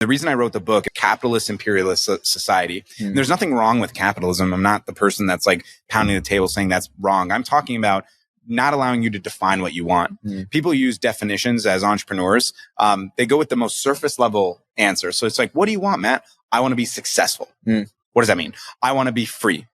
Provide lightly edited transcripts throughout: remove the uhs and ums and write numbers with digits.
The reason I wrote the book, Capitalist Imperialist Society, there's nothing wrong with capitalism. I'm not the person that's like pounding the table saying that's wrong. I'm talking about not allowing you to define what you want. People use definitions as entrepreneurs. They go with the most surface level answer. So it's like, what do you want, Matt? I want to be successful. What does that mean? I want to be free.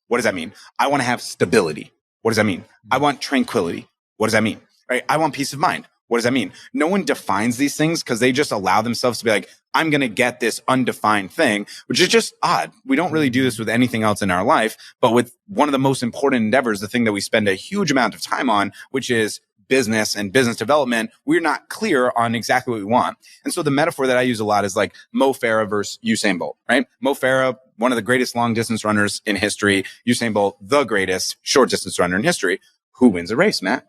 What does that mean? I want to have stability. What does that mean? I want tranquility. What does that mean? Right? I want peace of mind. What does that mean? No one defines these things because they just allow themselves to be like, I'm going to get this undefined thing, which is just odd. We don't really do this with anything else in our life, but with one of the most important endeavors, the thing that we spend a huge amount of time on, which is business and business development, we're not clear on exactly what we want. And so the metaphor that I use a lot is like Mo Farah versus Usain Bolt, right? Mo Farah, one of the greatest long distance runners in history. Usain Bolt, the greatest short distance runner in history. Who wins a race, Matt?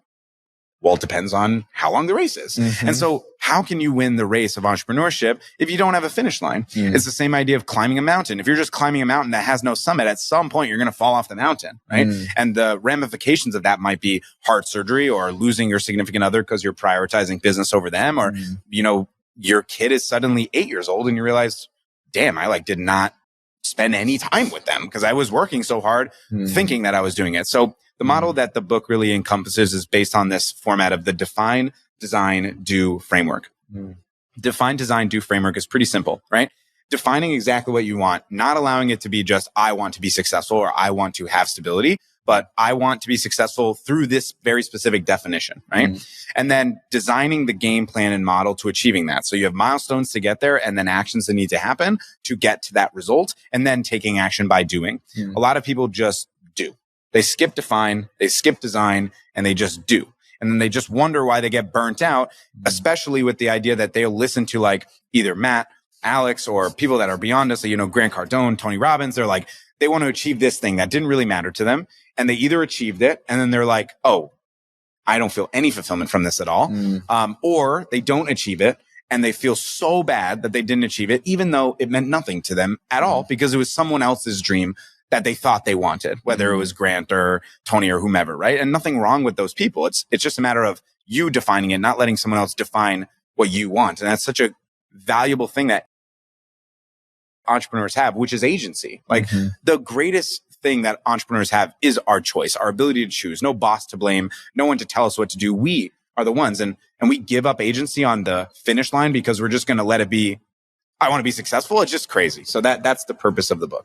Well, it depends on how long the race is. And so how can you win the race of entrepreneurship if you don't have a finish line? It's the same idea of climbing a mountain. If you're just climbing a mountain that has no summit, at some point you're going to fall off the mountain, right? And the ramifications of that might be heart surgery or losing your significant other because you're prioritizing business over them. Or, you know, your kid is suddenly 8 years old and you realize, damn, I did not spend any time with them because I was working so hard thinking that I was doing it. So the model that the book really encompasses is based on this format of the define, design, do framework. Define, design, do framework is pretty simple, right? Defining exactly what you want, not allowing it to be just, I want to be successful or I want to have stability, but I want to be successful through this very specific definition, right? And then designing the game plan and model to achieving that. So you have milestones to get there and then actions that need to happen to get to that result and then taking action by doing. A lot of people just do. They skip define, they skip design, and they just do. And then they just wonder why they get burnt out, especially with the idea that they'll listen to like either Matt, Alex, or people that are beyond us, you know, Grant Cardone, Tony Robbins. They're like, they want to achieve this thing that didn't really matter to them. And they either achieved it and then they're like, oh, I don't feel any fulfillment from this at all. Or they don't achieve it and they feel so bad that they didn't achieve it, even though it meant nothing to them at all because it was someone else's dream that they thought they wanted, whether it was Grant or Tony or whomever, right? And nothing wrong with those people. It's just a matter of you defining it, not letting someone else define what you want. And that's such a valuable thing that entrepreneurs have, which is agency. Like the greatest thing that entrepreneurs have is our choice, our ability to choose. No boss to blame, no one to tell us what to do. We are the ones. And we give up agency on the finish line because we're just going to let it be, I want to be successful. It's just crazy. So that's the purpose of the book.